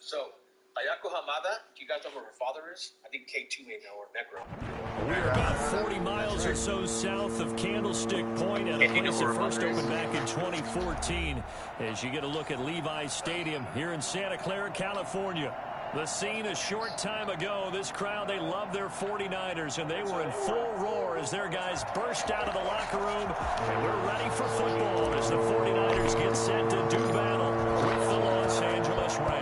So, Ayako Hamada, do you guys know who her father is? I think K2 may know, or Necro. We're about 40 miles or so south of Candlestick Point at a place that first opened back in 2014 as you get a look at Levi's Stadium here in Santa Clara, California. The scene a short time ago, this crowd, they love their 49ers, and they were in full roar as their guys burst out of the locker room, and we're ready for football as the 49ers get set to do battle with the Los Angeles Rams.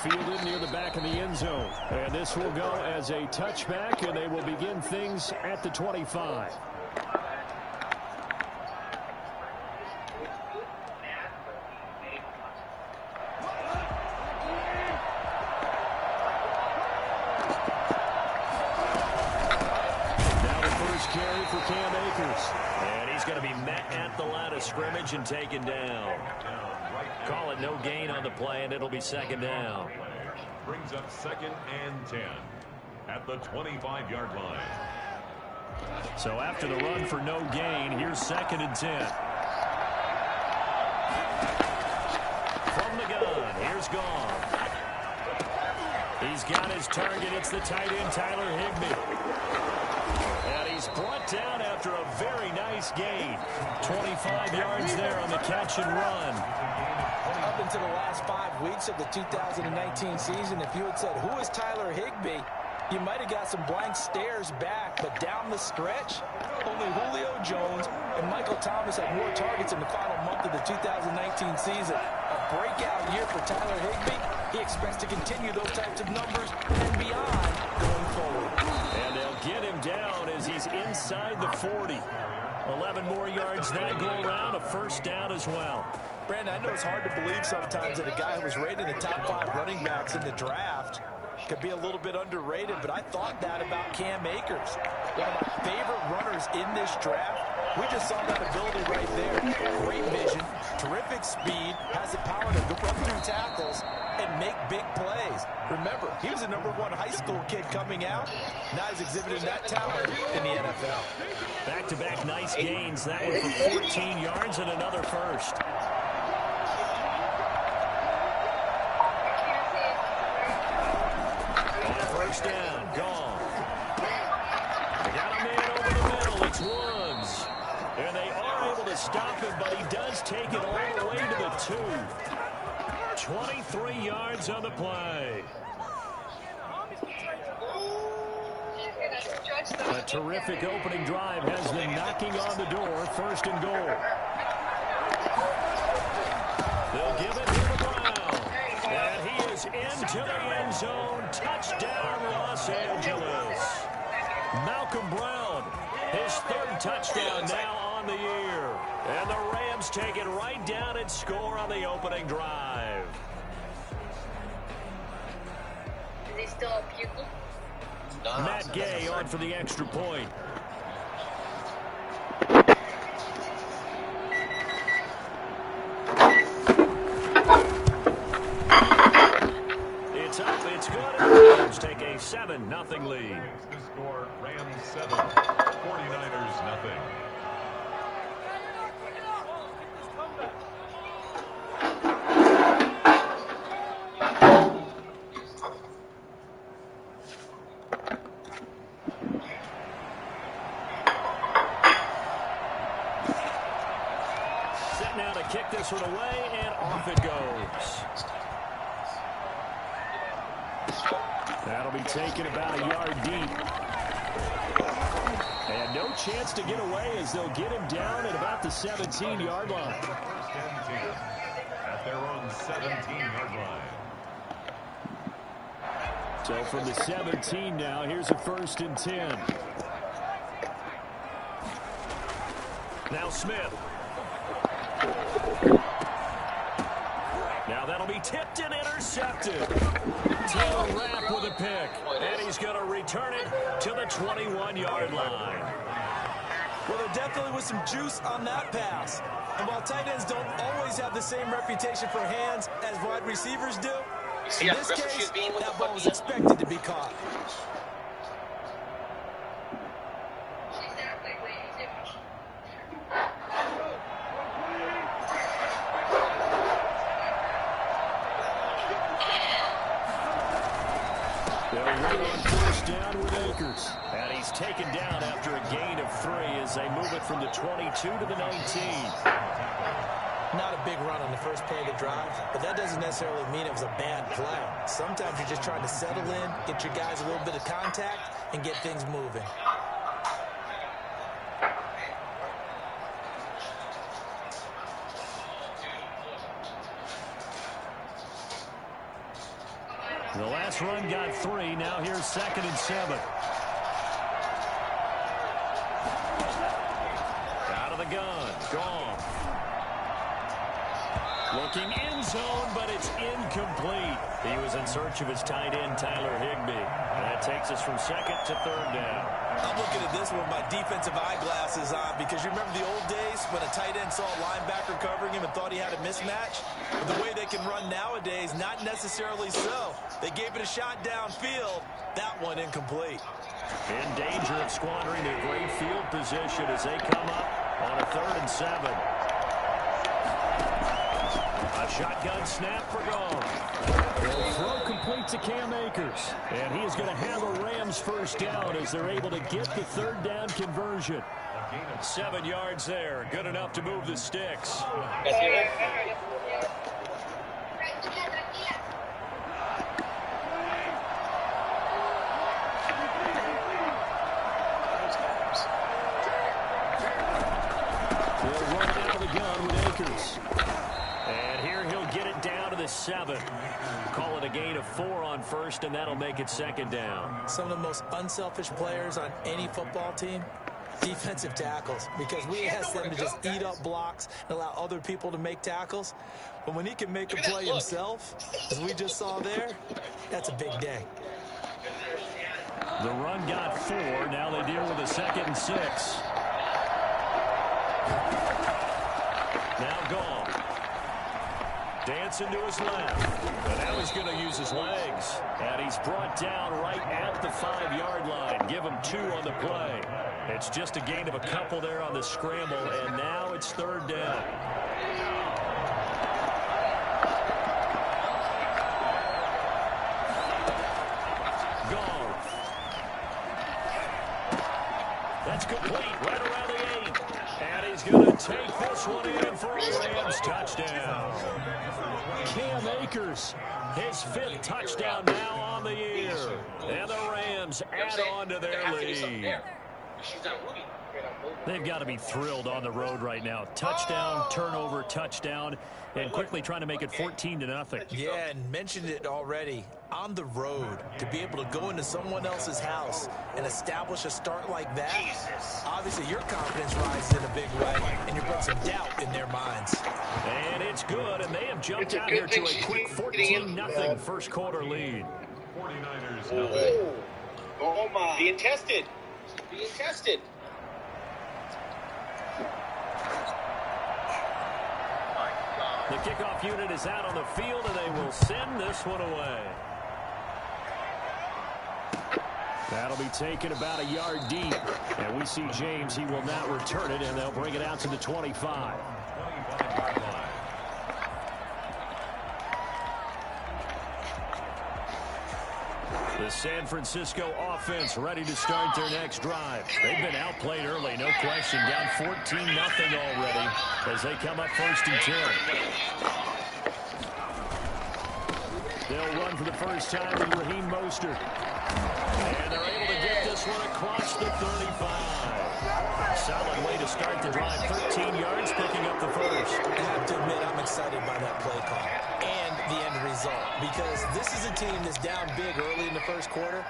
Fielded near the back of the end zone, and this will go as a touchback, and they will begin things at the 25. For Cam Akers. And he's going to be met at the line of scrimmage and taken down. Call it no gain on the play, and it'll be second down. Brings up 2nd and 10 at the 25-yard line. So after the run for no gain, here's 2nd and 10. From the gun, here's Gone. He's got his target. It's the tight end, Tyler Higbee. And he's brought down after a very nice gain. 25 yards there on the catch and run. Up into the last 5 weeks of the 2019 season, if you had said, who is Tyler Higbee? You might have got some blank stares back, but down the stretch, only Julio Jones and Michael Thomas had more targets in the final month of the 2019 season. A breakout year for Tyler Higbee. He expects to continue those types of numbers and beyond going forward. And they'll get him down as he's inside the 40. 11 more yards that go around, a first down as well. Brandon, I know it's hard to believe sometimes that a guy who was rated in the top 5 running backs in the draft could be a little bit underrated, but I thought that about Cam Akers. One of my favorite runners in this draft. We just saw that ability right there. Great vision, terrific speed, has the power to run through tackles and make big plays. Remember, he was a #1 high school kid coming out. Now he's exhibiting that talent in the NFL. Back-to-back nice gains. That one for 14 yards and another first. First down, Gone. They got a man over the middle. It's Woods. And they are able to stop him, but he does take it all the way to the 2. 23 yards on the play. A terrific opening drive has them knocking on the door. First and goal. They'll give it to the Brown. And he is into the end zone. Touchdown, Los Angeles. Malcolm Brown, his 3rd touchdown now on the year. And the Rams take it right down and score on the opening drive. Is he still puking? Matt Gay on for the extra point. It's up, it's good. Rams take a 7-0 lead. The score, Rams 7, 49ers nothing. Set now to kick this one away, and off it goes. That'll be taken about a yard deep. And no chance to get away as they'll get him down at about the 17-yard line. At their own 17-yard line. So from the 17 now, here's a 1st and 10. Now Smith. Now that'll be tipped and intercepted. Taylor Rapp with a pick. And he's going to return it to the 21-yard line. Well, there definitely was some juice on that pass. And while tight ends don't always have the same reputation for hands as wide receivers do, in this case, that ball was expected to be caught. run on first down with Akers. And he's taken down after a gain of 3 as they move it from the 22 to the 19. Not a big run on the first play of the drive, but that doesn't necessarily mean it was a bad play. Sometimes you're just trying to settle in, get your guys a little bit of contact, and get things moving. The last run got 3. Now here's 2nd and 7. Out of the gun. Gone. Looking end zone, but it's incomplete. He was in search of his tight end, Tyler Higbee. And that takes us from 2nd to 3rd down. I'm looking at this one with my defensive eyeglasses on because you remember the old days when a tight end saw a linebacker covering him and thought he had a mismatch? But the way they can run nowadays, not necessarily so. They gave it a shot downfield. That one incomplete. In danger of squandering their great field position as they come up on a 3rd and 7. A shotgun snap for Gone. They'll throw complete to Cam Akers. And he is going to have a Rams first down as they're able to get the 3rd down conversion. 7 yards there. Good enough to move the sticks. They'll run out of the gun with Akers. And here he'll get it down to the 7. Call it a gain of 4 on first, and that'll make it 2nd down. Some of the most unselfish players on any football team, defensive tackles, because we ask them to just eat up blocks and allow other people to make tackles. But when he can make a play himself, as we just saw there, that's a big day. The run got 4. Now they deal with a 2nd and 6. Now Gone. Dancing to his left. And now he's going to use his legs. And he's brought down right at the 5-yard line. Give him 2 on the play. It's just a gain of a couple there on the scramble. And now it's 3rd down. Gone. That's complete right around the 8. And he's going to take this one in for a Rams touchdown. Cam Akers, his 5th touchdown now on the year. And the Rams add on to their lead. They've got to be thrilled on the road right now. Touchdown, turnover, touchdown, and quickly trying to make it 14-0. Yeah, and mentioned it already. On the road, to be able to go into someone else's house and establish a start like that, obviously your confidence rises in a big way, and you bring some doubt in their minds. And it's good, and they have jumped out here to a quick 14-0 first quarter lead. 49ers. Oh my. Being tested. Being tested. The kickoff unit is out on the field, and they will send this one away. That'll be taken about a yard deep. And we see James, he will not return it, and they'll bring it out to the 25. The San Francisco offense ready to start their next drive. They've been outplayed early, no question. Down 14-0 already as they come up 1st and 10. They'll run for the first time with Raheem Mostert. And they're able to get this one across the 35. Solid way to start the drive. 13 yards, picking up the first. I have to admit, I'm excited by that play call and the end result, because this is a team that's down big early in the first quarter,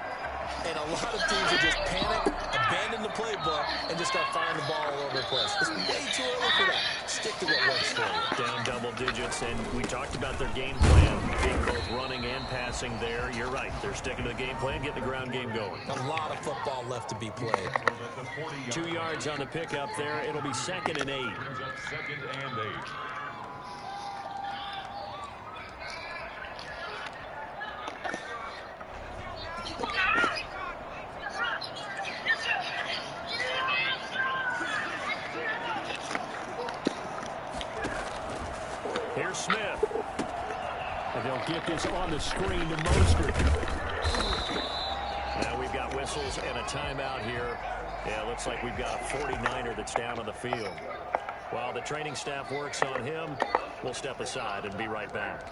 and a lot of teams will just panic, abandon the playbook, and just start firing the ball all over the place. It's way too early for that. Stick to what works for you. Down double digits, and we talked about their game plan, being both running and passing there. You're right. They're sticking to the game plan, getting the ground game going. A lot of football left to be played. 2 yards on the pickup there. It'll be 2nd and 8. 2nd and 8. Here's Smith. And they'll get this on the screen to Mostert. whistles and a timeout here. Yeah, it looks like we've got a 49er that's down on the field. While the training staff works on him, we'll step aside and be right back.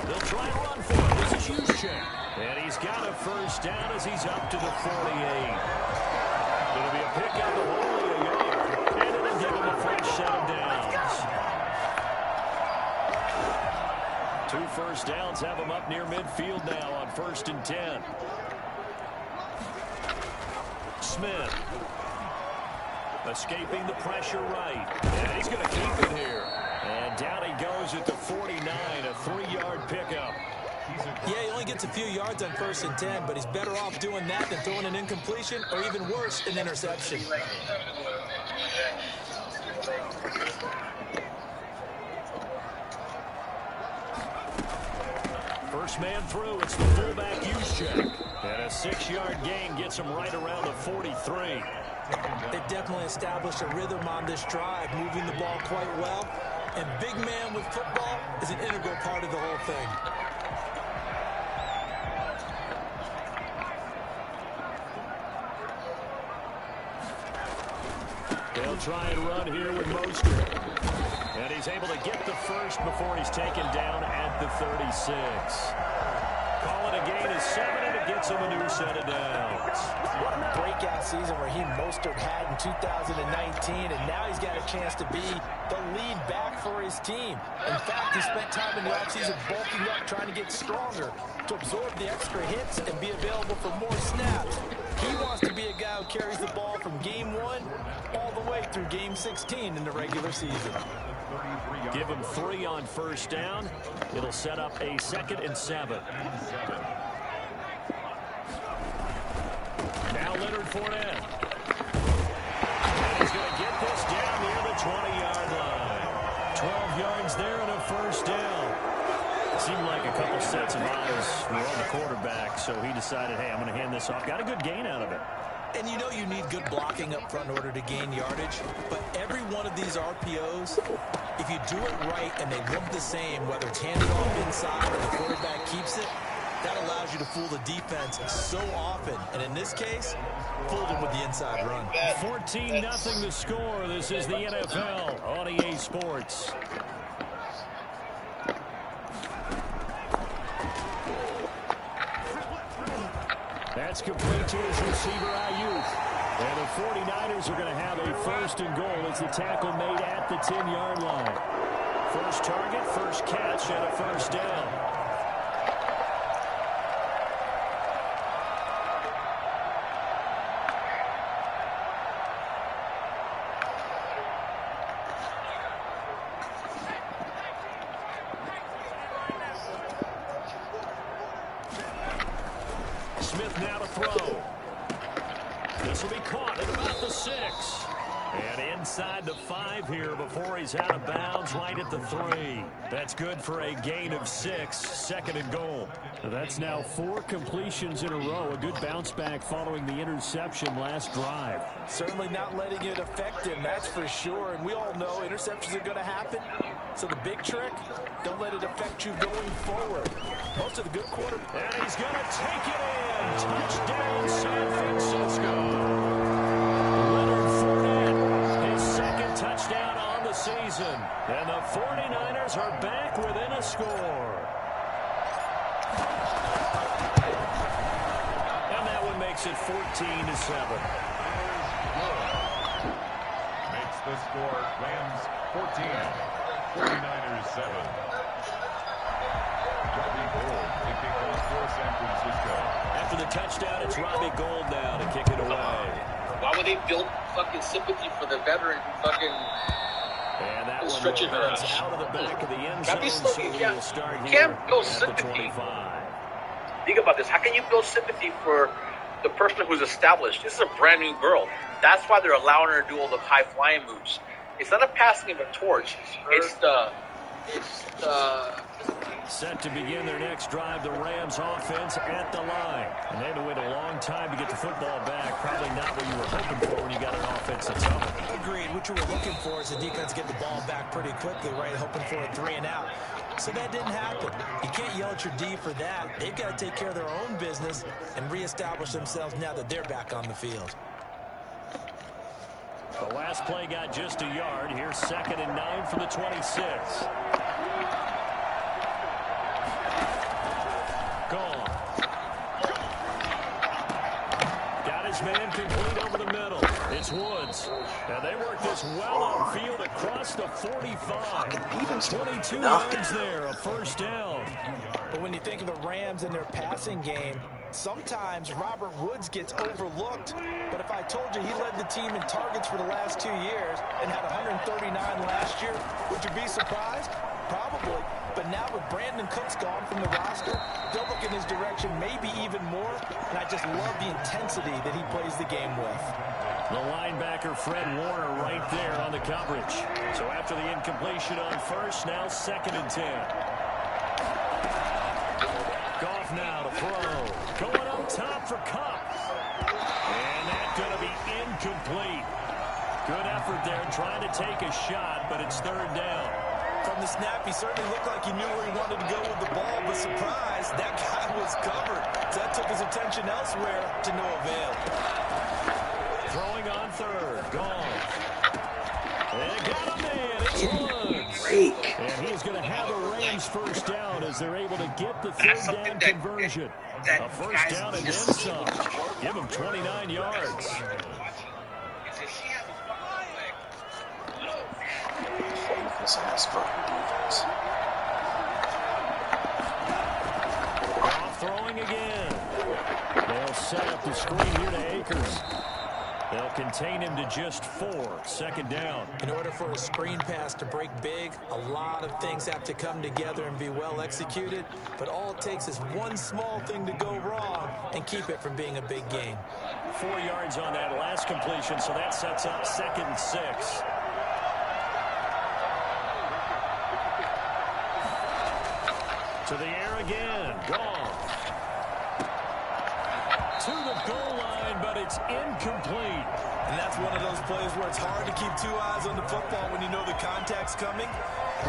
They'll try and run for it. This is Juszczyk. And he's got a first down as he's up to the 48. It'll be a pickup of only a yard. And it'll give him a fresh set of downs. 2 first downs have him up near midfield now on 1st and 10. Smith. Escaping the pressure right. And he's going to keep it here. And down he goes at the 49, a 3-yard pickup. Yeah, he only gets a few yards on 1st and 10, but he's better off doing that than throwing an incompletion or even worse, an interception. First man through, it's the fullback Juszczyk. And a 6-yard gain gets him right around the 43. They definitely established a rhythm on this drive, moving the ball quite well. And big man with football is an integral part of the whole thing. They'll try and run here with Mostert. And he's able to get the first before he's taken down at the 36. Call it a gain of 7, and it gets him a new set of downs. What a breakout season Raheem Mostert had in 2019, and now he's got a chance to be the lead back for his team. In fact, he spent time in the offseason bulking up, trying to get stronger to absorb the extra hits and be available for more snaps. He wants to be a guy who carries the ball from game 1 all the way through game 16 in the regular season. Give him 3 on first down. It'll set up a 2nd and 7. Now Leonard Fournette. And he's going to get this down near the 20-yard line. 12 yards there and a first down. Seemed like a couple sets of eyes were on the quarterback, so he decided, hey, I'm going to hand this off. Got a good gain out of it. And you know you need good blocking up front in order to gain yardage, but every one of these RPOs, if you do it right and they look the same, whether it's handed off inside or the quarterback keeps it, that allows you to fool the defense so often. And in this case, fooled them with the inside run. 14-0 the score. This is the NFL on EA Sports. That's complete to his receiver, Ayuk. And the 49ers are going to have a 1st and goal as the tackle made at the 10-yard line. First target, first catch, and a first down. Smith now to throw. This will be caught at about the 6. And inside the 5 here before he's out of bounds, right at the 3. That's good for a gain of 6, 2nd and goal. That's now 4 completions in a row. A good bounce back following the interception last drive. Certainly not letting it affect him, that's for sure. And we all know interceptions are going to happen. So the big trick, don't let it affect you going forward. Most of the good quarterbacks. And he's going to take it in. Touchdown, San Francisco. Leonard Fournette, his 2nd touchdown on the season. And the 49ers are back within a score. And that one makes it 14-7. Makes the score Rams 14, 49ers 7. Robbie Gould kicking off for San Francisco. After the touchdown, it's Robbie Gould now to kick it away. Why would they build fucking sympathy for the veteran who fucking And that one stretching her runs out of the back of the end zone, so we'll start you here can't build at the sympathy. 25. Think about this. How can you build sympathy for the person who's established? This is a brand new girl. That's why they're allowing her to do all the high flying moves. It's not a passing of a torch. It's the Set to begin their next drive, the Rams offense at the line. And they had to wait a long time to get the football back. Probably not what you were hoping for when you got an offense that's up. Agreed. What you were looking for is the defense get the ball back pretty quickly, right? Hoping for a 3 and out. So that didn't happen. You can't yell at your D for that. They've got to take care of their own business and reestablish themselves now that they're back on the field. The last play got just a yard. Here's 2nd and 9 for the 26. Gone. Got his man complete over the middle. It's Woods. Now they work this well on field across the 45. 22 yards there, a first down. But when you think of the Rams and their passing game, sometimes Robert Woods gets overlooked. But if I told you he led the team in targets for the last 2 years and had 139 last year, would you be surprised? Probably. But now with Brandon Cooks gone from the roster, they'll look in his direction maybe even more. And I just love the intensity that he plays the game with. The linebacker Fred Warner right there on the coverage. So after the incompletion on first, now 2nd and 10. Goff now to throw. Going up top for Kupp. And that's going to be incomplete. Good effort there trying to take a shot, but it's 3rd down. From the snap, he certainly looked like he knew where he wanted to go with the ball, but surprise, that guy was covered. So that took his attention elsewhere to no avail. Throwing on 3rd. Gone. And got him in. It's Woods. And he's going to have a Rams first down as they're able to get the 3rd down conversion. A first down and then some. Give him 29 yards. Off throwing again. They'll set up the screen here to Akers. They'll contain him to just 4. 2nd down. In order for a screen pass to break big, a lot of things have to come together and be well executed. But all it takes is one small thing to go wrong and keep it from being a big gain. 4 yards on that last completion, so that sets up 2nd and 6. To the air again. Gone. To the goal line, but it's incomplete. And that's one of those plays where it's hard to keep 2 eyes on the football when you know the contact's coming,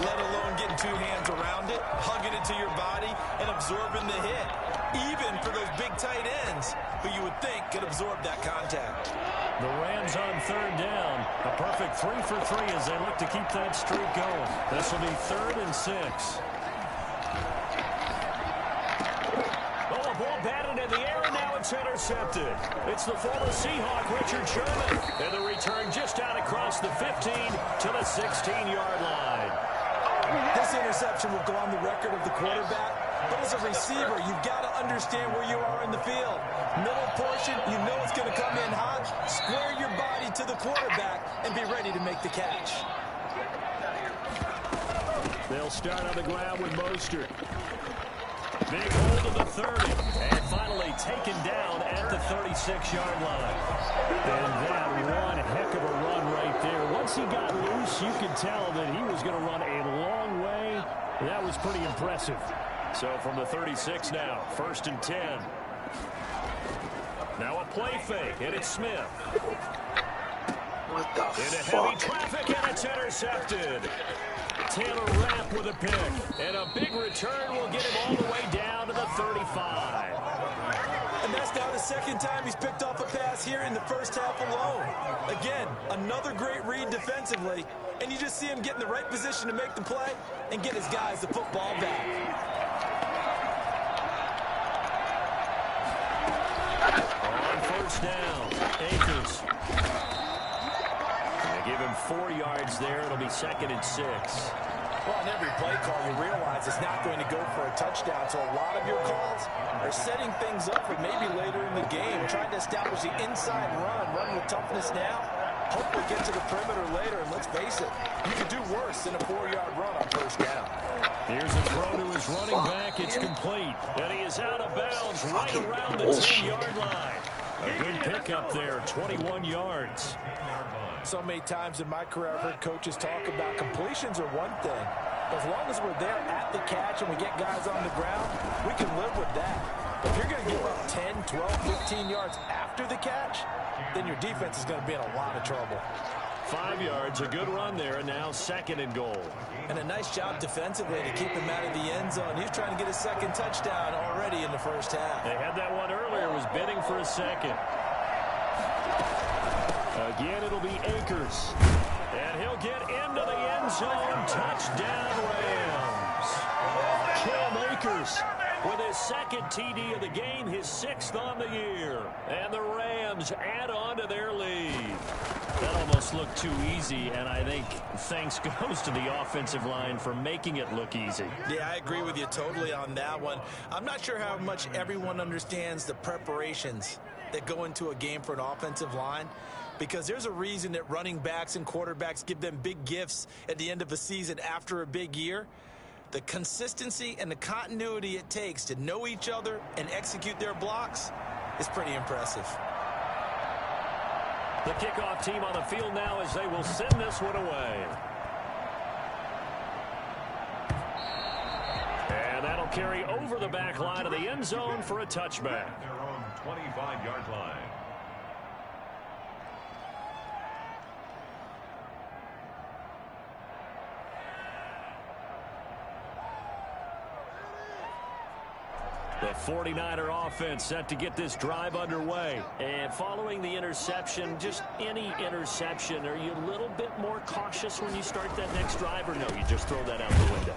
let alone getting 2 hands around it, hugging it to your body, and absorbing the hit. Even for those big tight ends who you would think could absorb that contact. The Rams on 3rd down. A perfect 3 for 3 as they look to keep that streak going. This will be 3rd and 6. Ball batted in the air, and now it's intercepted. It's the former Seahawk, Richard Sherman. And the return just out across the 15 to the 16-yard line. This interception will go on the record of the quarterback. But as a receiver, you've got to understand where you are in the field. Middle portion, you know it's going to come in hot. Square your body to the quarterback and be ready to make the catch. They'll start on the ground with Mostert. Big hold of the 30, and finally taken down at the 36-yard line. And that one heck of a run right there. Once he got loose, you could tell that he was going to run a long way. That was pretty impressive. So from the 36 now, 1st and 10. Now a play fake, and it's Smith. What the Into fuck? heavy traffic, and it's intercepted. Taylor Rapp with a pick, and a big return will get him all the way down to the 35. And that's now the 2nd time he's picked off a pass here in the first half alone. Again, another great read defensively, and you just see him get in the right position to make the play and get his guys the football back. On 1st down, Akers. They give him 4 yards there. It'll be 2nd and 6. Well, on every play call, you realize it's not going to go for a touchdown, so a lot of your calls are setting things up for maybe later in the game, trying to establish the inside run with toughness now, hopefully get to the perimeter later, and let's face it, you could do worse than a 4-yard run on 1st down. Here's a throw to his running back. It's complete, and he is out of bounds right around the 10-yard line. A good pickup there, 21 yards. So many times in my career, I've heard coaches talk about completions are one thing, As long as we're there at the catch and we get guys on the ground, we can live with that. But if you're going to give up 10, 12, 15 yards after the catch, then your defense is going to be in a lot of trouble. 5 yards, a good run there, and now 2nd and goal. And a nice job defensively to keep him out of the end zone. He's trying to get his 2nd touchdown already in the first half. They had that one earlier, was bidding for a 2nd. Again, it'll be Akers. And he'll get into the end zone. Touchdown, Rams. Cam Akers with his 2nd TD of the game, his 6th on the year. And the Rams add on to their lead. That almost looked too easy, and I think thanks goes to the offensive line for making it look easy. Yeah, I agree with you totally on that one. I'm not sure how much everyone understands the preparations that go into a game for an offensive line, because there's a reason that running backs and quarterbacks give them big gifts at the end of a season after a big year. The consistency and the continuity it takes to know each other and execute their blocks is pretty impressive. The kickoff team on the field now as they will send this one away. And that'll carry over the back line of the end zone for a touchback. Their own 25-yard line. The 49er offense set to get this drive underway. And following the interception, just any interception, are you a little bit more cautious when you start that next drive, or no, you just throw that out the window?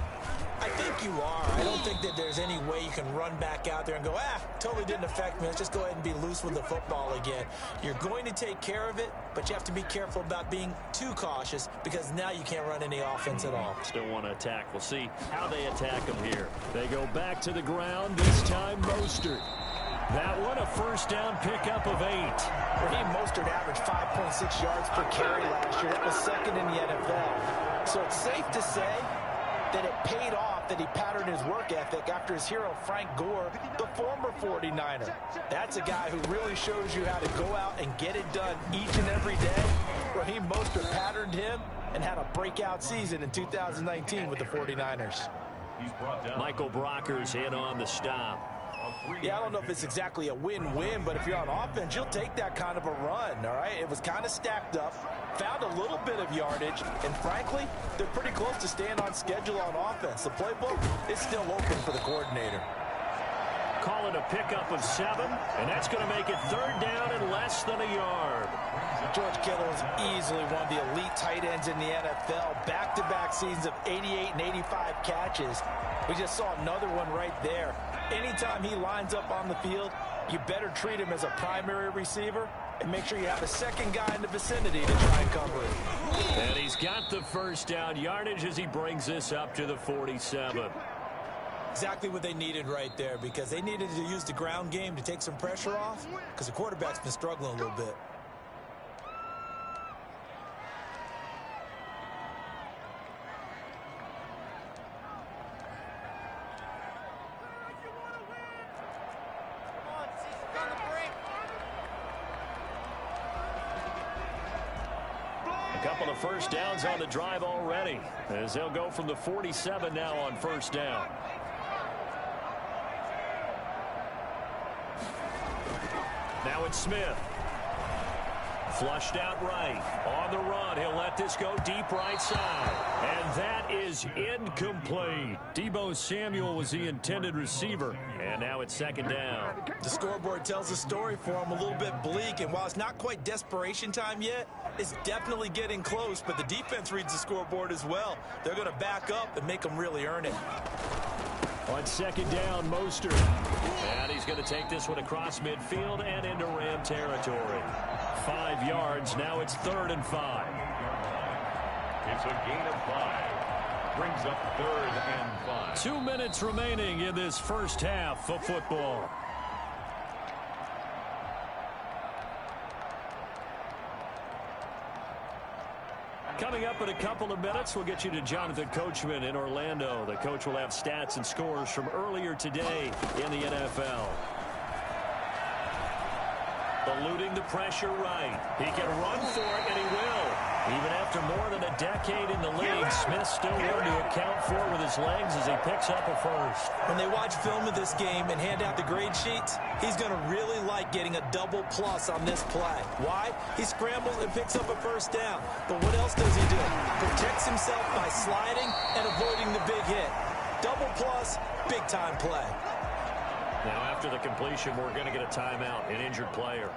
I think you are. I don't think that there's any way you can run back out there and go, totally didn't affect me. Let's just go ahead and be loose with the football again. You're going to take care of it, but you have to be careful about being too cautious, because now you can't run any offense at all. Still want to attack. We'll see how they attack them here. They go back to the ground, this time Mostert. That one a first down pickup of 8. Raheem Mostert averaged 5.6 yards per carry last year. That was 2nd in the NFL. So it's safe to say that it paid off that he patterned his work ethic after his hero Frank Gore, the former 49er. That's a guy who really shows you how to go out and get it done each and every day. Raheem Mostert patterned him and had a breakout season in 2019 with the 49ers. Michael Brockers in on the stop. Yeah, I don't know if it's exactly a win-win, but if you're on offense, you'll take that kind of a run, all right? It was kind of stacked up, found a little bit of yardage, and frankly, they're pretty close to staying on schedule on offense. The playbook is still open for the coordinator. Call it a pickup of 7, and that's going to make it 3rd down and less than a yard. George Kittle is easily one of the elite tight ends in the NFL. Back-to-back seasons of 88 and 85 catches. We just saw another one right there. Anytime he lines up on the field, you better treat him as a primary receiver and make sure you have a second guy in the vicinity to try and cover it. And he's got the first down yardage as he brings this up to the 47. Exactly what they needed right there, because they needed to use the ground game to take some pressure off, because the quarterback's been struggling a little bit. A couple of first downs on the drive already, as they'll go from the 47 now on first down. Now it's Smith. Flushed out right. On the run, he'll let this go deep right side. And that is incomplete. Deebo Samuel was the intended receiver. And now it's 2nd down. The scoreboard tells the story for him, a little bit bleak. And while it's not quite desperation time yet, it's definitely getting close. But the defense reads the scoreboard as well. They're going to back up and make them really earn it. On 2nd down, Mostert. And he's going to take this one across midfield and into Ram territory. 5 yards. Now it's 3rd and 5. It's a gain of 5. Brings up 3rd and 5. 2 minutes remaining in this first half of football. Coming up in a couple of minutes, we'll get you to Jonathan Coachman in Orlando. The coach will have stats and scores from earlier today in the NFL. Eluding the pressure right. He can run for it, and he will. Even after more than a decade in the league, Smith's still one to account for with his legs as he picks up a first. When they watch film of this game and hand out the grade sheets, he's going to really like getting a double plus on this play. Why? He scrambles and picks up a first down. But what else does he do? Protects himself by sliding and avoiding the big hit. Double plus, big-time play. Now, after the completion, we're going to get a timeout, an injured player.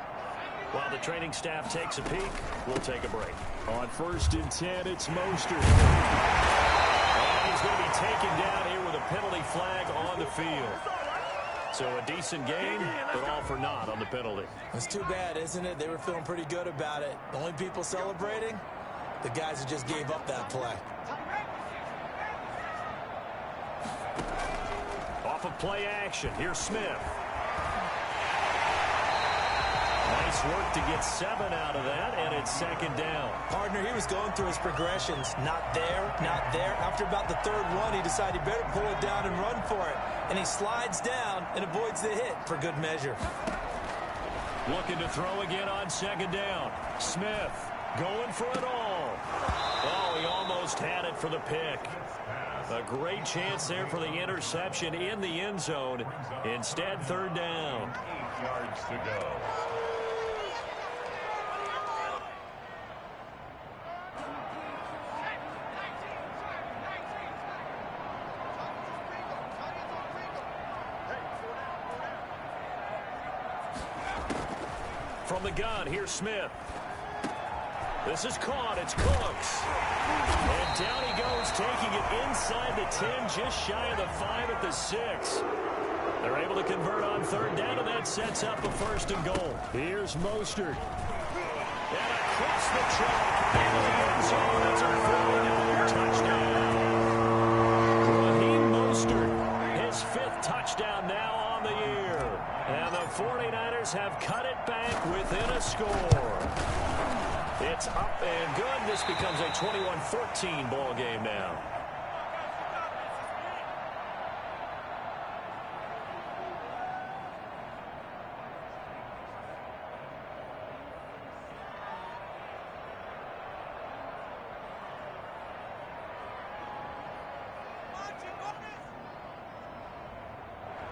While the training staff takes a peek, we'll take a break. On 1st and 10, it's Mostert. And he's going to be taken down here with a penalty flag on the field. So a decent game, but all for naught on the penalty. It's too bad, isn't it? They were feeling pretty good about it. The only people celebrating, the guys who just gave up that play. Off of play action, here's Smith. Nice work to get 7 out of that, and it's 2nd down. Partner, he was going through his progressions. Not there, not there. After about the 3rd one, he decided he better pull it down and run for it. And he slides down and avoids the hit for good measure. Looking to throw again on 2nd down. Smith going for it all. Oh, he almost had it for the pick. A great chance there for the interception in the end zone. Instead, 3rd down. 8 yards to go. From the gun, here's Smith. This is caught. It's Cooks. And down he goes, taking it inside the 10, just shy of the 5 at the 6. They're able to convert on 3rd down, and that sets up a 1st and goal. Here's Mostert. And across the track into the end zone. That's a 49er touchdown. Raheem Mostert, his 5th touchdown now on the year. And the 49ers have cut it back within a score. It's up and good. This becomes a 21-14 ball game now.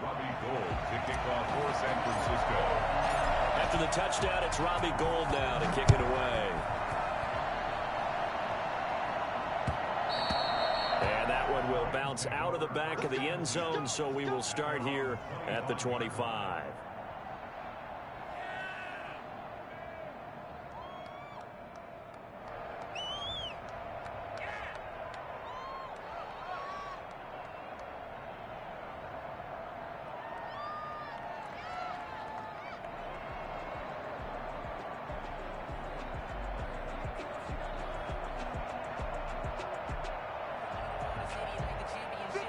Robbie Gould to kick off for San Francisco. After the touchdown, it's Robbie Gould now to kick it away. And that one will bounce out of the back of the end zone, so we will start here at the 25.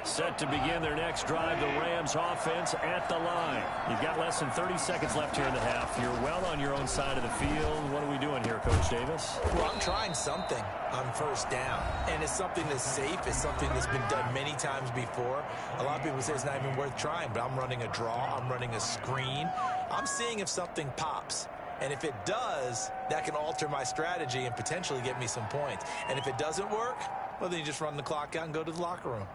Set to begin their next drive, the Rams offense at the line. You've got less than 30 seconds left here in the half. You're well on your own side of the field. What are we doing here, Coach Davis? Well, I'm trying something on 1st down. And it's something that's safe. It's something that's been done many times before. A lot of people say it's not even worth trying, but I'm running a draw. I'm running a screen. I'm seeing if something pops. And if it does, that can alter my strategy and potentially get me some points. And if it doesn't work, well, then you just run the clock out and go to the locker room.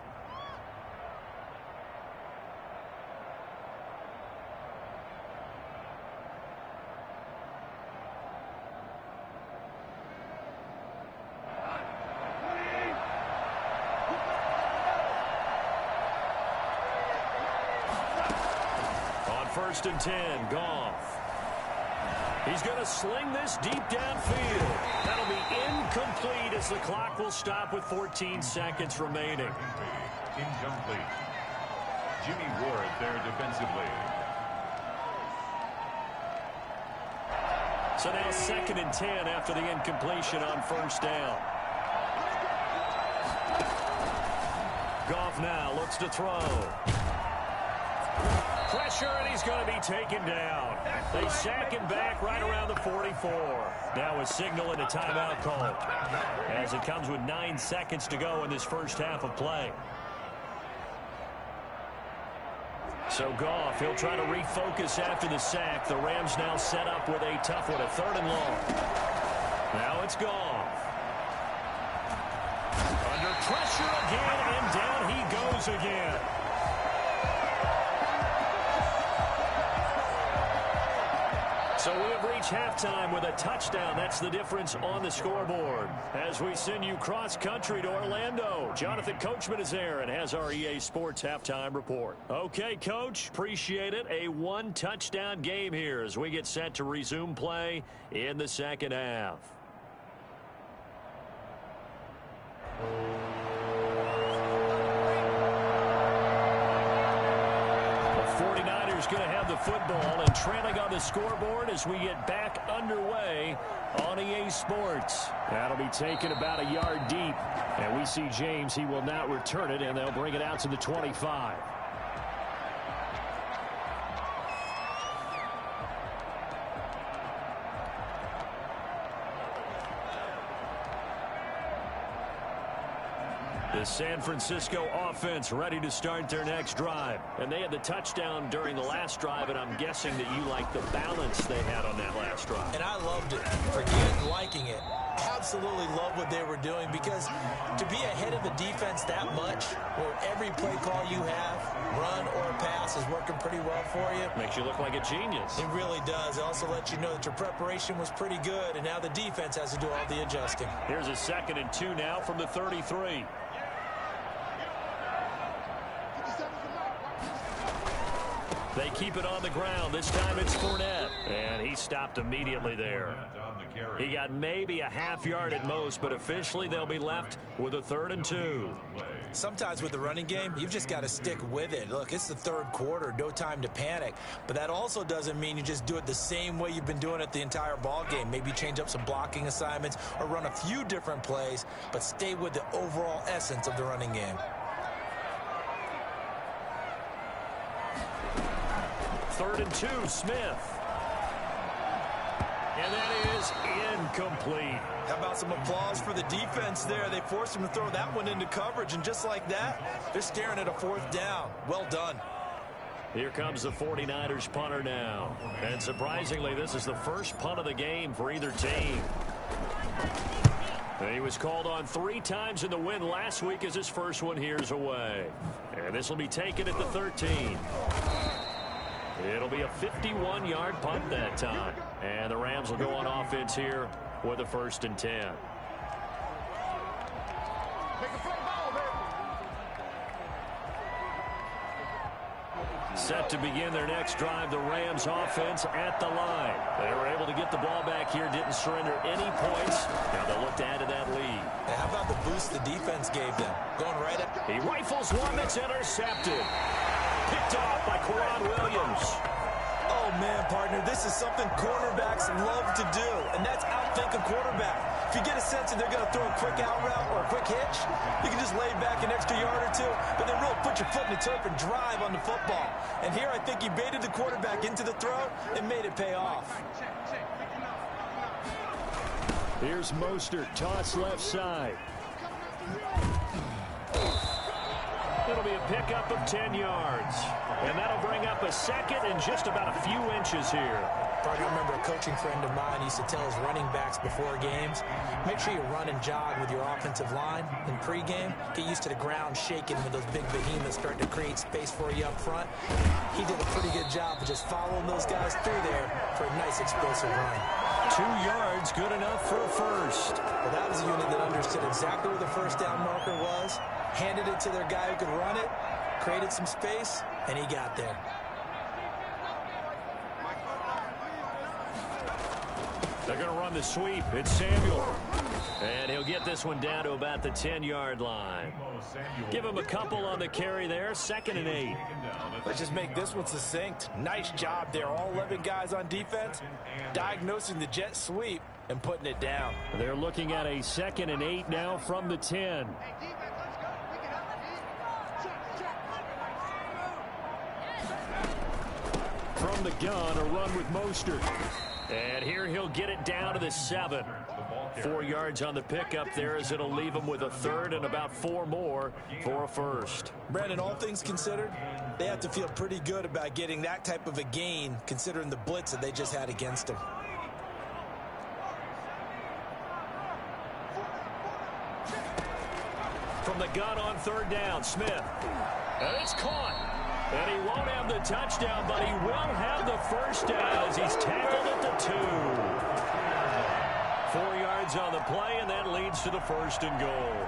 On 1st and 10, Goff. He's going to sling this deep downfield. That'll be incomplete as the clock will stop with 14 seconds remaining. Incomplete. Jimmy Ward there defensively. So now 2nd and 10 after the incompletion on 1st down. Goff now looks to throw. Pressure, and he's going to be taken down. They sack him back right around the 44. Now a signal and a timeout call as it comes with 9 seconds to go in this first half of play. So Goff, he'll try to refocus after the sack. The Rams now set up with a tough one, a 3rd and long. Now it's Goff. pressure again, and down he goes again. So we have reached halftime with a touchdown. That's the difference on the scoreboard. As we send you cross-country to Orlando, Jonathan Coachman is there and has our EA Sports halftime report. Okay, Coach, appreciate it. A one-touchdown game here as we get set to resume play in the second half. Going to have the football and trailing on the scoreboard as we get back underway on EA Sports. That'll be taken about a yard deep. And we see James. He will not return it, and they'll bring it out to the 25. The San Francisco offense ready to start their next drive. And they had the touchdown during the last drive, and I'm guessing that you like the balance they had on that last drive. And I loved it. Forget liking it. Absolutely love what they were doing, because to be ahead of a defense that much, where every play call you have, run or pass, is working pretty well for you. Makes you look like a genius. It really does. It also lets you know that your preparation was pretty good, and now the defense has to do all the adjusting. Here's a 2nd and 2 now from the 33. They keep it on the ground. This time it's Fournette. And he stopped immediately there. He got maybe a half yard at most, but officially they'll be left with a 3rd and 2. Sometimes with the running game, you've just got to stick with it. Look, it's the 3rd quarter, no time to panic. But that also doesn't mean you just do it the same way you've been doing it the entire ball game. Maybe change up some blocking assignments or run a few different plays, but stay with the overall essence of the running game. 3rd and 2, Smith. And that is incomplete. How about some applause for the defense there? They forced him to throw that one into coverage, and just like that, they're staring at a 4th down. Well done. Here comes the 49ers punter now. And surprisingly, this is the first punt of the game for either team. He was called on 3 times in the win last week as his first one here's away. And this will be taken at the 13. It'll be a 51-yard punt that time. And the Rams will go on offense here with a 1st and 10. Set to begin their next drive, the Rams offense at the line. They were able to get the ball back here, didn't surrender any points. Now they'll look to add to that lead. And how about the boost the defense gave them? Going right at... He rifles one that's intercepted. Picked off by Quran Williams. Oh, man, partner, this is something cornerbacks love to do, and that's outthink a quarterback. If you get a sense that they're going to throw a quick out route or a quick hitch, you can just lay back an extra yard or 2, but then really put your foot in the turf and drive on the football. And here I think he baited the quarterback into the throw and made it pay off. Here's Mostert, toss left side. It'll be a pickup of 10 yards. And that'll bring up a 2nd and just about a few inches here. I remember a coaching friend of mine used to tell his running backs before games, make sure you run and jog with your offensive line in pregame. Get used to the ground shaking when those big behemoths start to create space for you up front. He did a pretty good job of just following those guys through there for a nice explosive run. 2 yards, good enough for a 1st. Well, that was a unit that understood exactly where the 1st down marker was, handed it to their guy who could run it, created some space, and he got there. They're going to run the sweep. It's Samuel. And he'll get this one down to about the 10-yard line. Give him a couple on the carry there. 2nd and 8. Let's just make this one succinct. Nice job there. All 11 guys on defense diagnosing the jet sweep and putting it down. They're looking at a 2nd and 8 now from the 10. From the gun, a run with Mostert. And here he'll get it down to the 7. 4 yards on the pickup there as it'll leave him with a 3rd and about 4 more for a 1st. Brandon, all things considered, they have to feel pretty good about getting that type of a gain considering the blitz that they just had against them. from the gun on third down. Smith. And it's caught. And he won't have the touchdown, but he will have the first down as he's tackled at the 2. 4 yards on the play, and that leads to the first and goal.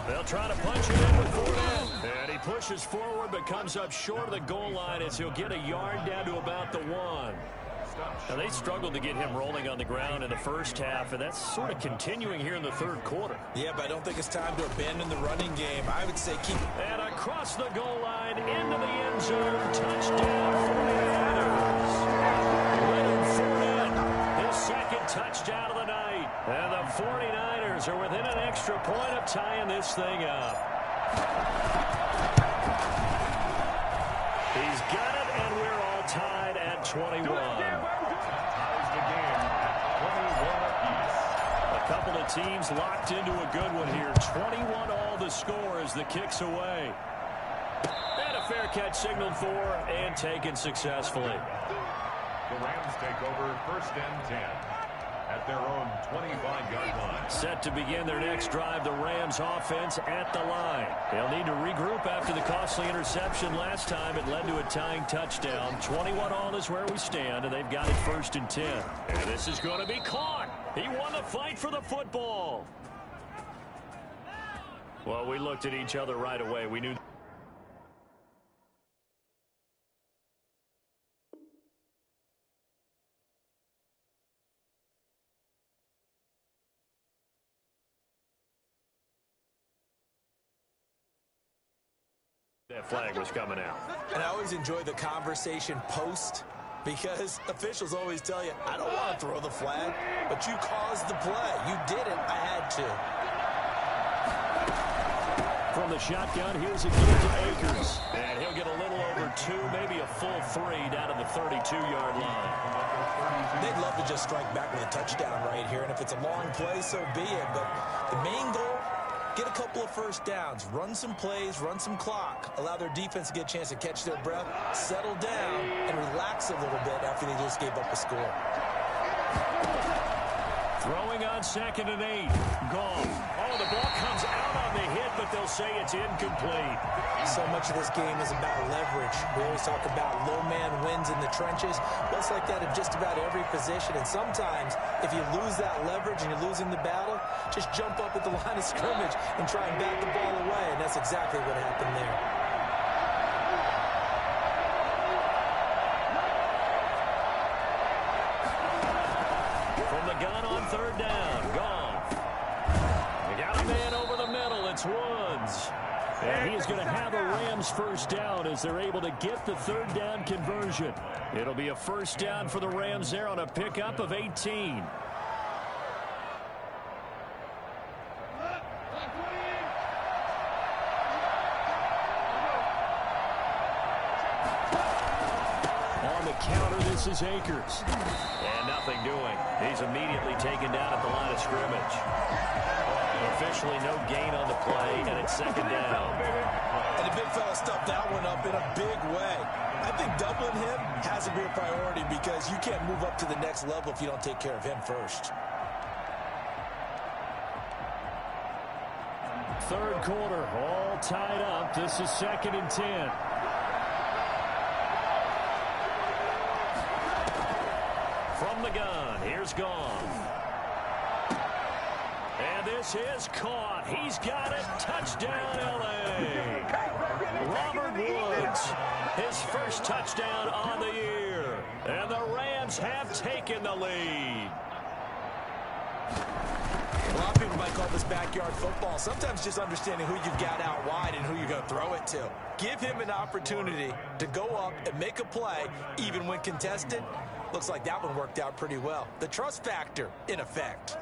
They'll try to punch it in with Fournette. And he pushes forward but comes up short of the goal line as he'll get a yard down to about the 1. Now, they struggled to get him rolling on the ground in the first half, and that's sort of continuing here in the third quarter. Yeah, but I don't think it's time to abandon the running game. I would say keep... And across the goal line, into the end zone, touchdown 49ers. Leonard Fournette, his second touchdown of the night. And the 49ers are within an extra point of tying this thing up. He's got it, and we're all tied at 21. A couple of teams locked into a good one here. 21 all the score as the kick's away. And a fair catch signaled for and taken successfully. The Rams take over first and 10 at their own 25-yard line. Set to begin their next drive, the Rams offense at the line. They'll need to regroup after the costly interception last time. It led to a tying touchdown. 21 all is where we stand, and they've got it first and 10. And this is going to be caught. He won the fight for the football. Well, we looked at each other right away. We knew... that flag was coming out. And I always enjoy the conversation post, because officials always tell you, I don't want to throw the flag, but you caused the play. You did it. I had to. From the shotgun, here's a give to Akers. And he'll get a little over 2, maybe a full 3 down to the 32-yard line. They'd love to just strike back with a touchdown right here, and if it's a long play, so be it. But the main goal, get a couple of first downs, run some plays, run some clock, allow their defense to get a chance to catch their breath, settle down, and relax a little bit after they just gave up a score. Throwing on 2nd and 8. Gone. Oh, the ball comes out on the hit, but they'll say it's incomplete. So much of this game is about leverage. We always talk about low man wins in the trenches. Well, it's like that in just about every position. And sometimes, if you lose that leverage and you're losing the battle, just jump up at the line of scrimmage and try and bat the ball away. And that's exactly what happened there. Gun on third down. Gone. They got a man over the middle. It's Woods. And he's going to have a Rams first down as they're able to get the third down conversion. It'll be a first down for the Rams there on a pickup of 18. On the counter, this is Akers. And nothing doing. He's immediately taken down at the line of scrimmage. Officially no gain on the play, and it's second down. And the big fella stuffed that one up in a big way. I think doubling him has to be a priority because you can't move up to the next level if you don't take care of him first. Third quarter, all tied up. This is 2nd and 10. From the gun, here's Gone. And this is caught. He's got it. Touchdown, L.A. Robert Woods, his first touchdown on the year. And the Rams have taken the lead. A lot of people might call this backyard football. Sometimes just understanding who you've got out wide and who you're going to throw it to. Give him an opportunity to go up and make a play, even when contested. Looks like that one worked out pretty well. The trust factor, in effect.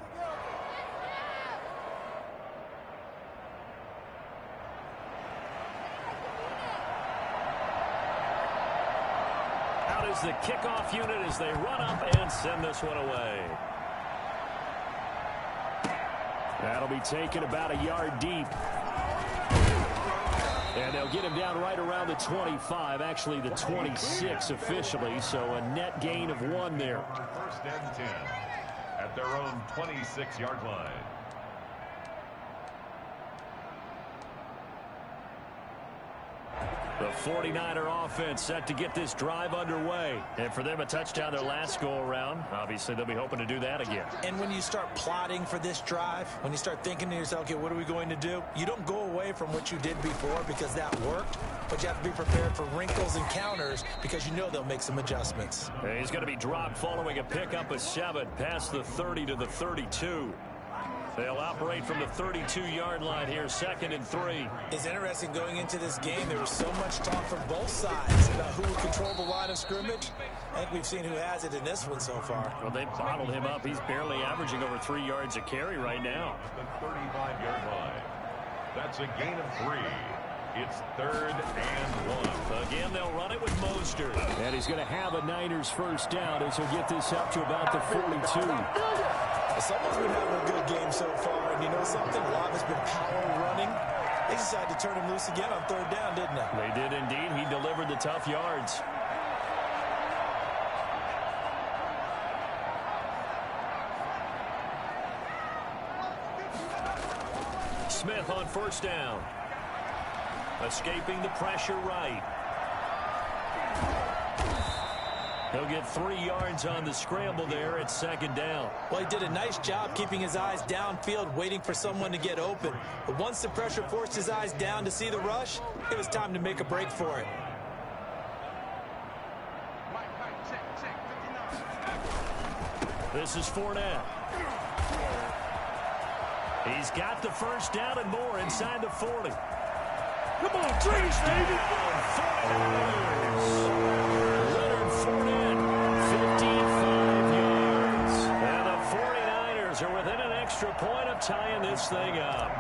Out is the kickoff unit as they run up and send this one away. That'll be taken about a yard deep. And they'll get him down right around the 25, actually the 26 officially, so a net gain of 1 there. First and 10 at their own 26-yard line. The 49er offense set to get this drive underway. And for them, a touchdown their last go-around. Obviously, they'll be hoping to do that again. And when you start plotting for this drive, when you start thinking to yourself, okay, what are we going to do? You don't go away from what you did before because that worked, but you have to be prepared for wrinkles and counters because you know they'll make some adjustments. And he's going to be dropped following a pickup of 7 past the 30 to the 32. They'll operate from the 32-yard line here, 2nd and 3. It's interesting going into this game. There was so much talk from both sides about who would control the line of scrimmage. I think we've seen who has it in this one so far. Well, they bottled him up. He's barely averaging over 3 yards a carry right now. The 35-yard line. That's a gain of 3. It's 3rd and 1. Again, they'll run it with Mostert. And he's going to have a Niners first down as he'll get this up to about the 42. Someone's been having a good game so far, and you know something? A lot has been power running. They decided to turn him loose again on 3rd down, didn't they? They did indeed. He delivered the tough yards. Smith on 1st down. Escaping the pressure right. He'll get 3 yards on the scramble there at 2nd down. Well, he did a nice job keeping his eyes downfield, waiting for someone to get open. But once the pressure forced his eyes down to see the rush, it was time to make a break for it. This is Fournette. He's got the first down and more inside the 40. Come on, Trace, David! Leonard Fournette, 55 yards. And the 49ers are within an extra point of tying this thing up.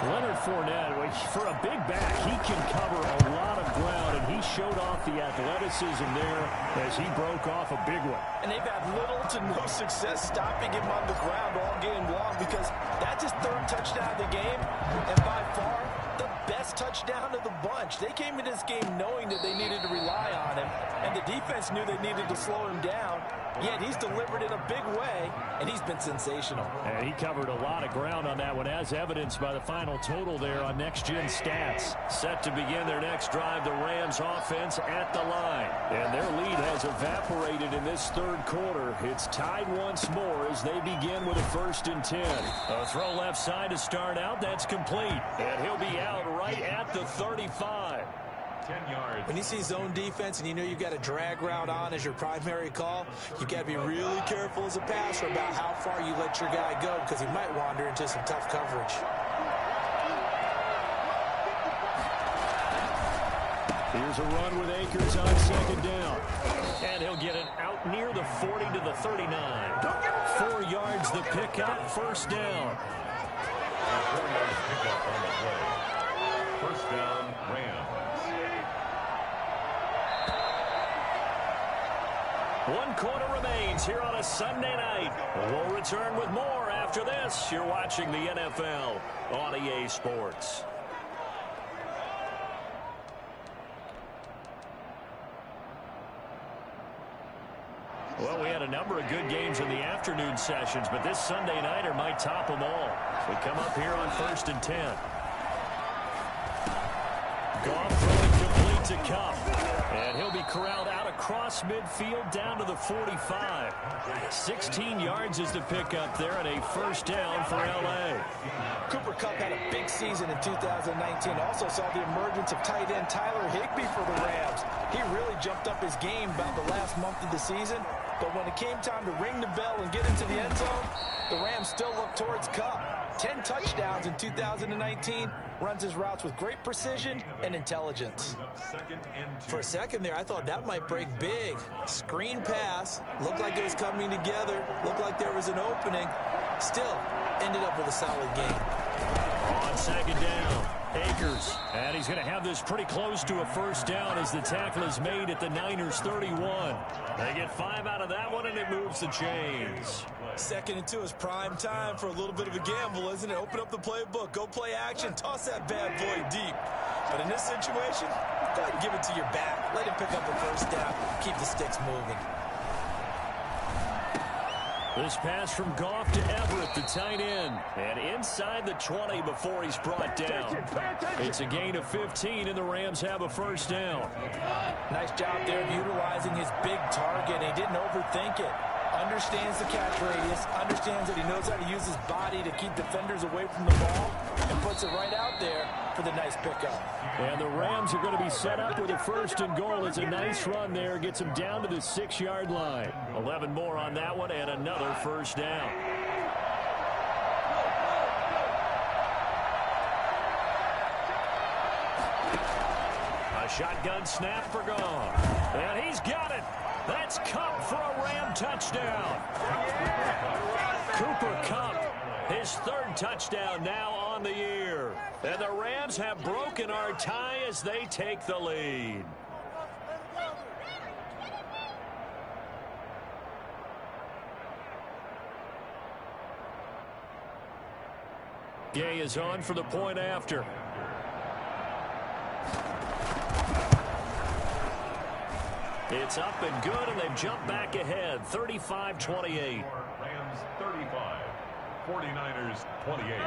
Leonard Fournette, for a big back, he can cover a lot of ground, and he showed off the athleticism there as he broke off a big one. And they've had little to no success stopping him on the ground all game long because that's his 3rd touchdown of the game, and by far the best touchdown of the bunch. They came into this game knowing that they needed to rely on him, and the defense knew they needed to slow him down, yet he's delivered in a big way, and he's been sensational. And he covered a lot of ground on that one, as evidenced by the final total there on Next Gen Stats. Set to begin their next drive, the Rams offense at the line. And their lead has evaporated in this 3rd quarter. It's tied once more as they begin with a 1st and 10. A throw left side to start out. That's complete. And he'll be out right at the 35. 10 yards. When you see zone defense and you know you've got a drag route on as your primary call, you've got to be really careful as a passer about how far you let your guy go because he might wander into some tough coverage. Here's a run with Akers on 2nd down. And he'll get it out near the 40 to the 39. 4 yards the pickup, 1st down. 4 yards pickup on the play. 1st down, Rams. 1 quarter remains here on a Sunday night. We'll return with more after this. You're watching the NFL on EA Sports. Well, we had a number of good games in the afternoon sessions, but this Sunday nighter might top them all. We come up here on 1st and 10. Goff throwing complete to Kupp. And he'll be corralled out across midfield down to the 45. 16 yards is the pickup there and a 1st down for L.A. Cooper Kupp had a big season in 2019. Also saw the emergence of tight end Tyler Higbee for the Rams. He really jumped up his game about the last month of the season. But when it came time to ring the bell and get into the end zone, the Rams still looked towards Kupp. 10 touchdowns in 2019. Runs his routes with great precision and intelligence. For a second there, I thought that might break big. Screen pass. Looked like it was coming together. Looked like there was an opening. Still ended up with a solid game. On 2nd down. Akers, and he's going to have this pretty close to a first down as the tackle is made at the Niners 31. They get 5 out of that one, and it moves the chains. 2nd and 2 is prime time for a little bit of a gamble, isn't it? Open up the playbook, go play action, toss that bad boy deep. But in this situation, go ahead and give it to your back. Let him pick up the first down, keep the sticks moving. This pass from Goff to Everett, the tight end. And inside the 20 before he's brought down. It's a gain of 15, and the Rams have a first down. Nice job there of utilizing his big target. He didn't overthink it. Understands the catch radius, understands that he knows how to use his body to keep defenders away from the ball, and puts it right out there for the nice pickup. And the Rams are going to be set up with a 1st and goal. It's a nice run there. Gets them down to the 6-yard line. 11 more on that one, and another first down. A shotgun snap for Goff. And he's got it. That's Kupp for a Ram touchdown. Cooper Kupp, his 3rd touchdown now on the year. And the Rams have broken our tie as they take the lead. Gay is on for the point after. It's up and good, and they've jumped back ahead, 35-28. Rams 35, 49ers 28.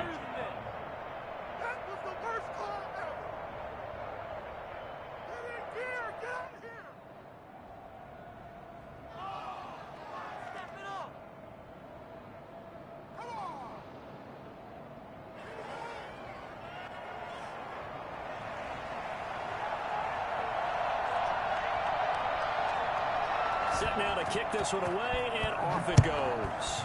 Set now to kick this one away, and off it goes.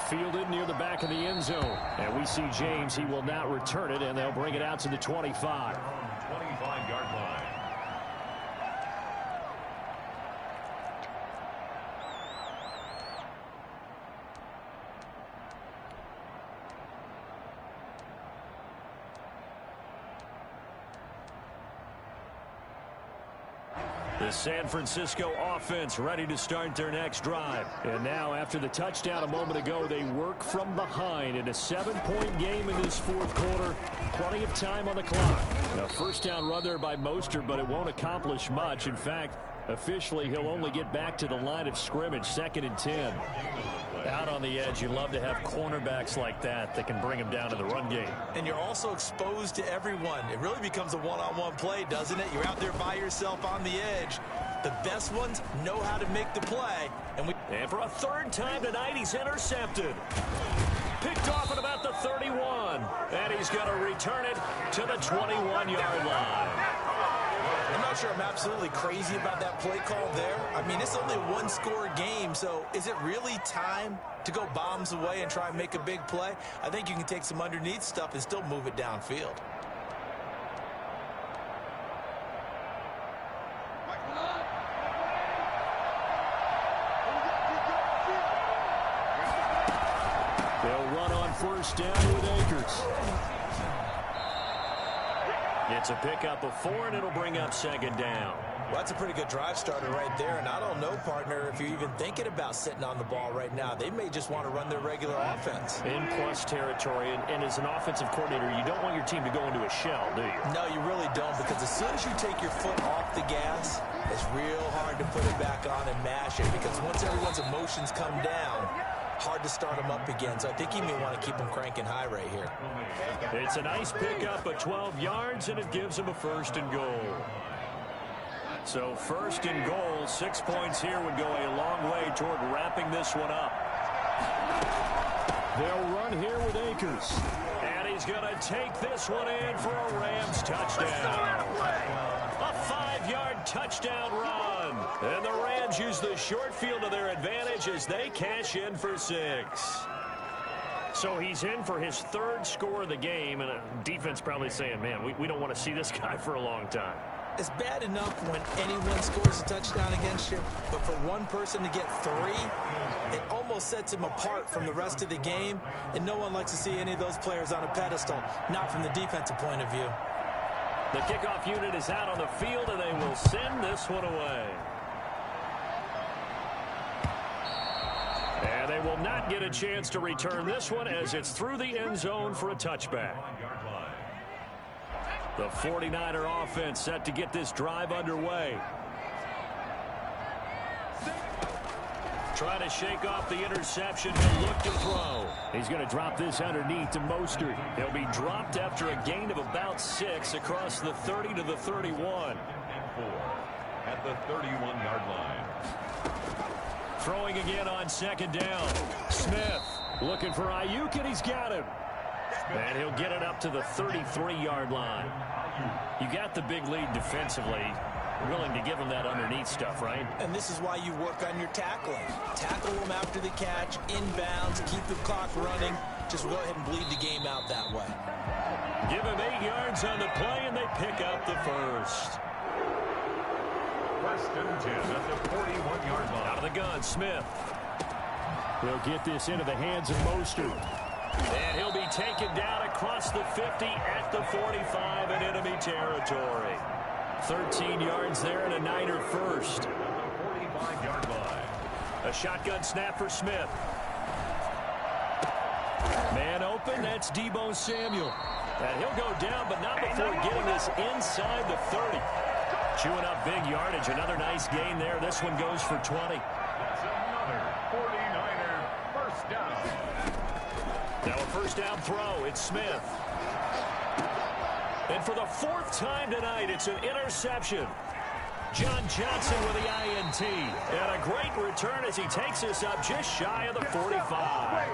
Fielded near the back of the end zone. And we see James. He will not return it, and they'll bring it out to the 25. 25-yard line. The San Francisco offense ready to start their next drive. And now, after the touchdown a moment ago, they work from behind in a 7-point game in this 4th quarter. Plenty of time on the clock. A first down run there by Mostert, but it won't accomplish much. In fact, officially, he'll only get back to the line of scrimmage, 2nd and 10. Out on the edge, you love to have cornerbacks like that can bring them down to the run game. And you're also exposed to everyone. It really becomes a one-on-one play, doesn't it? You're out there by yourself on the edge. The best ones know how to make the play. And for a 3rd time tonight, he's intercepted. Picked off at about the 31. And he's going to return it to the 21-yard line. I'm not sure I'm absolutely crazy about that play call there. I mean, it's only a 1-score game, so is it really time to go bombs away and try and make a big play? I think you can take some underneath stuff and still move it downfield. They'll run on 1st down with Akers. It's a pickup of 4, and it'll bring up 2nd down. Well, that's a pretty good drive starter right there, and I don't know, partner, if you're even thinking about sitting on the ball right now. They may just want to run their regular offense. In plus territory, and as an offensive coordinator, you don't want your team to go into a shell, do you? No, you really don't, because as soon as you take your foot off the gas, it's real hard to put it back on and mash it, because once everyone's emotions come down, hard to start them up again. So I think he may want to keep them cranking high right here. It's a nice pickup of 12 yards, and it gives him a 1st and goal. So 1st and goal, 6 points here would go a long way toward wrapping this one up. They'll run here with Akers. And he's going to take this one in for a Rams touchdown. A 5-yard touchdown run. And the Rams use the short field to their advantage as they cash in for 6. So he's in for his 3rd score of the game, and a defense probably saying, man, we don't want to see this guy for a long time. It's bad enough when anyone scores a touchdown against you, but for one person to get 3, it almost sets him apart from the rest of the game, and no one likes to see any of those players on a pedestal, not from the defensive point of view. The kickoff unit is out on the field, and they will send this one away. And they will not get a chance to return this one as it's through the end zone for a touchback. The 49er offense set to get this drive underway. Trying to shake off the interception and look to throw. He's going to drop this underneath to Mostert. He'll be dropped after a gain of about 6 across the 30 to the 31. And 4 at the 31-yard line. Throwing again on second down. Smith looking for Ayuk, and he's got him. And he'll get it up to the 33-yard line. You got the big lead defensively. Willing to give him that underneath stuff, right? And this is why you work on your tackling. Tackle them after the catch, inbounds, keep the clock running. Just go ahead and bleed the game out that way. Give him 8 yards on the play, and they pick up the first. First and 10 at the 41-yard line. Out of the gun, Smith. They'll get this into the hands of Mostert. And he'll be taken down across the 50 at the 45 in enemy territory. 13 yards there and a Niner first. At the 45-yard line. A shotgun snap for Smith. Man open, that's Deebo Samuel. And he'll go down, but not before getting this inside the 30. Chewing up big yardage. Another nice gain there. This one goes for 20. That's another 49er first down. Now a first down throw. It's Smith. And for the 4th time tonight, it's an interception. John Johnson with the INT. And a great return as he takes us up just shy of the 45.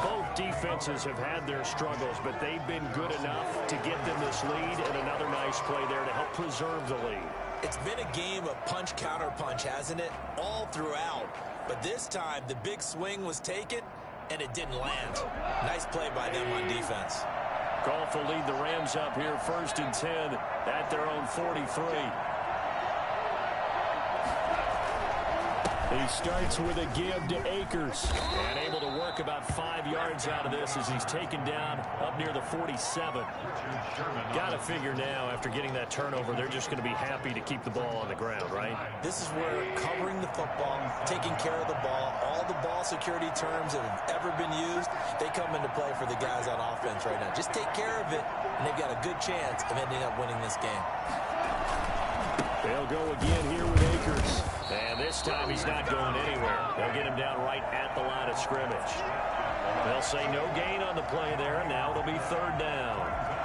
Both defenses have had their struggles, but they've been good enough to get them this lead, and another nice play there to help preserve the lead. It's been a game of punch-counter-punch, hasn't it? All throughout. But this time, the big swing was taken, and it didn't land. Nice play by them on defense. Goff will lead the Rams up here 1st and 10 at their own 43. He starts with a give to Akers. And able to work about 5 yards out of this as he's taken down up near the 47. Got to figure now, after getting that turnover, they're just going to be happy to keep the ball on the ground, right? This is where covering the football, taking care of the ball, all the ball security terms that have ever been used, they come into play for the guys on offense right now. Just take care of it, and they've got a good chance of ending up winning this game. They'll go again here with Akers. And this time he's not going anywhere. They'll get him down right at the line of scrimmage. They'll say no gain on the play there, and now it'll be 3rd down.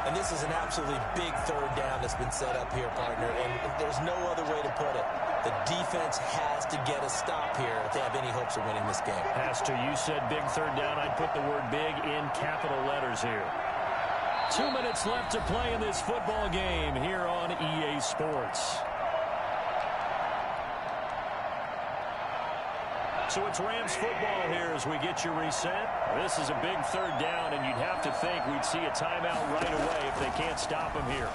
And this is an absolutely big 3rd down that's been set up here, partner, and there's no other way to put it. The defense has to get a stop here if they have any hopes of winning this game. Has to. You said big 3rd down. I'd put the word big in capital letters here. 2 minutes left to play in this football game here on EA Sports. So it's Rams football here as we get you reset. This is a big 3rd down, and you'd have to think we'd see a timeout right away if they can't stop him here.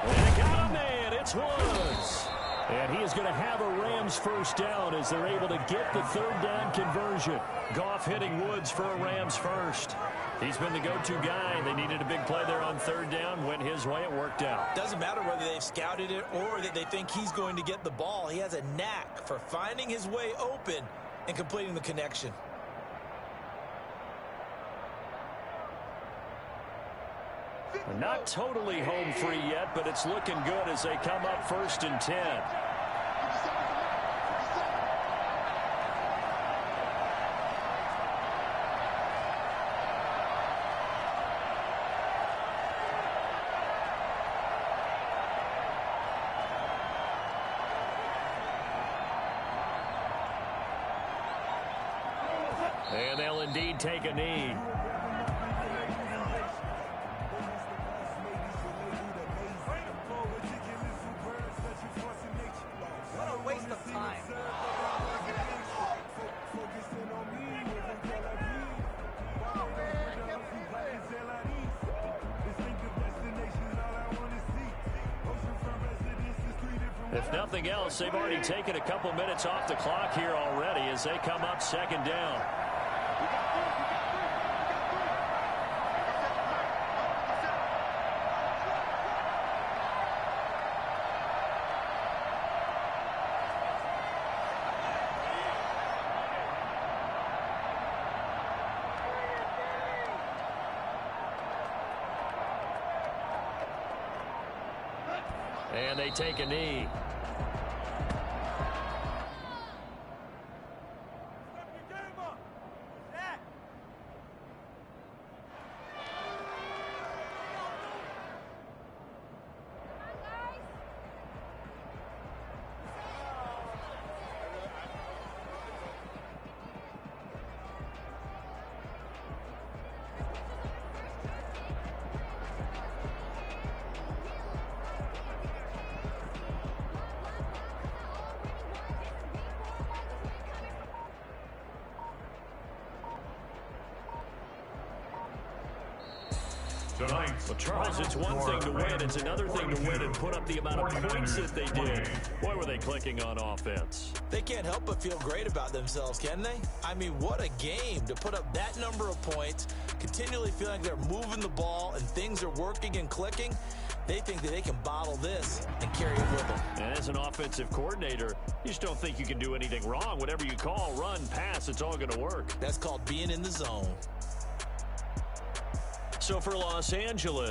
And they got him, man. It's Woods. And he is going to have a Rams first down as they're able to get the 3rd down conversion. Goff hitting Woods for a Rams first. He's been the go-to guy. They needed a big play there on 3rd down. Went his way. It worked out. Doesn't matter whether they've scouted it or that they think he's going to get the ball. He has a knack for finding his way open and completing the connection. Not totally home free yet, but it's looking good as they come up 1st and 10. And they'll indeed take a knee. What a waste of time. If nothing else, they've already taken a couple minutes off the clock here already as they come up second down. And they take a knee. Tonight's Well, Charles, it's one thing to win. It's another thing to win and put up the amount of points that they did. Boy, were they clicking on offense. They can't help but feel great about themselves, can they? I mean, what a game to put up that number of points, continually feeling like they're moving the ball and things are working and clicking. They think that they can bottle this and carry it with them. And as an offensive coordinator, you just don't think you can do anything wrong. Whatever you call, run, pass, it's all going to work. That's called being in the zone. So for Los Angeles,